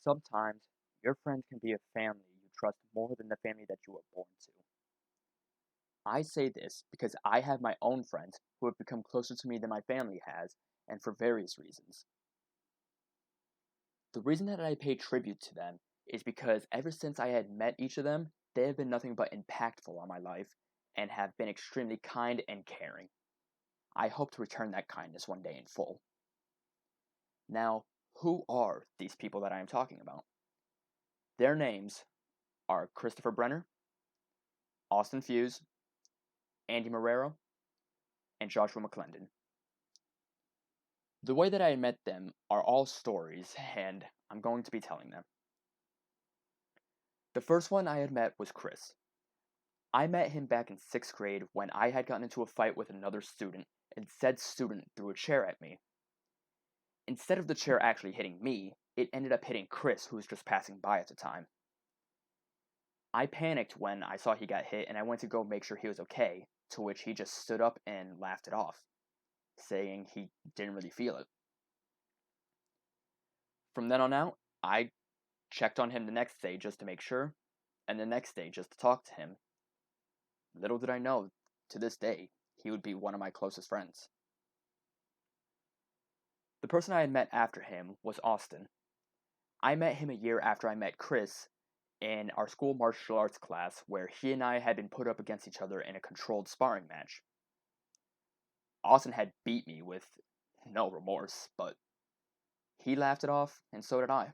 Sometimes your friends can be a family you trust more than the family that you were born to. I say this because I have my own friends who have become closer to me than my family has, and for various reasons. The reason that I pay tribute to them is because ever since I had met each of them, they have been nothing but impactful on my life and have been extremely kind and caring. I hope to return that kindness one day in full. Now, who are these people that I am talking about? Their names are Christopher Brenner, Austin Fuse, Andy Marrero, and Joshua McClendon. The way that I met them are all stories, and I'm going to be telling them. The first one I had met was Chris. I met him back in 6th grade when I had gotten into a fight with another student, and said student threw a chair at me. Instead of the chair actually hitting me, it ended up hitting Chris, who was just passing by at the time. I panicked when I saw he got hit, and I went to go make sure he was okay, to which he just stood up and laughed it off, saying he didn't really feel it. From then on out, I checked on him the next day just to make sure, and the next day just to talk to him. Little did I know, to this day, he would be one of my closest friends. The person I had met after him was Austin. I met him a year after I met Chris in our school martial arts class, where he and I had been put up against each other in a controlled sparring match. Austin had beat me with no remorse, but he laughed it off, and so did I.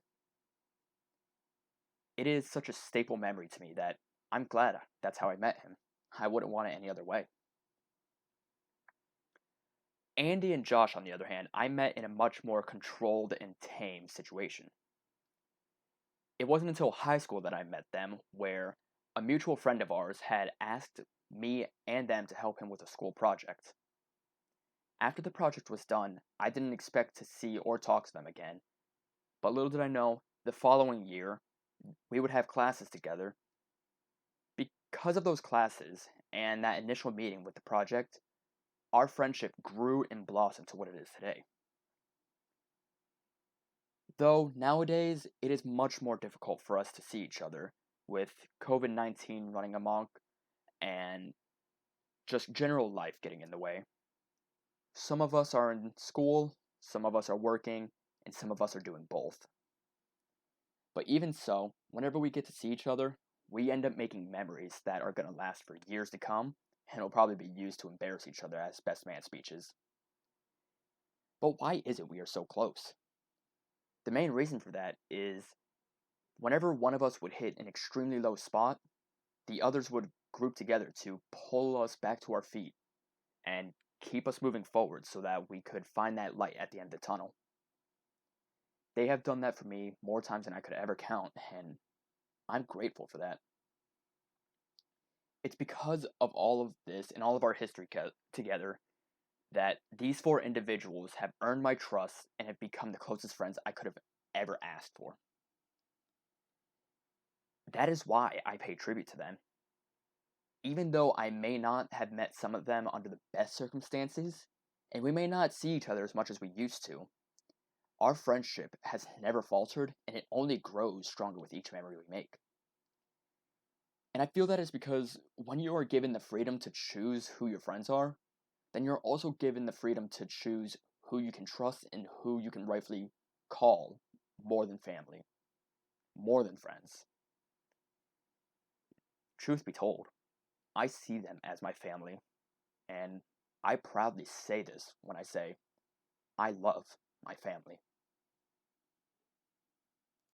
It is such a staple memory to me that I'm glad that's how I met him. I wouldn't want it any other way. Andy and Josh, on the other hand, I met in a much more controlled and tame situation. It wasn't until high school that I met them, where a mutual friend of ours had asked me and them to help him with a school project. After the project was done, I didn't expect to see or talk to them again, but little did I know, the following year, we would have classes together. Because of those classes and that initial meeting with the project, our friendship grew and blossomed to what it is today. Though nowadays it is much more difficult for us to see each other, with COVID 19 running amok and just general life getting in the way. Some of us are in school, some of us are working, and some of us are doing both. But even so, whenever we get to see each other, we end up making memories that are going to last for years to come, and will probably be used to embarrass each other as best man speeches. But why is it we are so close? The main reason for that is whenever one of us would hit an extremely low spot, the others would group together to pull us back to our feet and keep us moving forward so that we could find that light at the end of the tunnel. They have done that for me more times than I could ever count, and I'm grateful for that. It's because of all of this and all of our history together that these four individuals have earned my trust and have become the closest friends I could have ever asked for. That is why I pay tribute to them. Even though I may not have met some of them under the best circumstances, and we may not see each other as much as we used to, our friendship has never faltered, and it only grows stronger with each memory we make. And I feel that is because when you are given the freedom to choose who your friends are, then you're also given the freedom to choose who you can trust and who you can rightfully call more than family, more than friends. Truth be told, I see them as my family, and I proudly say this when I say I love my family.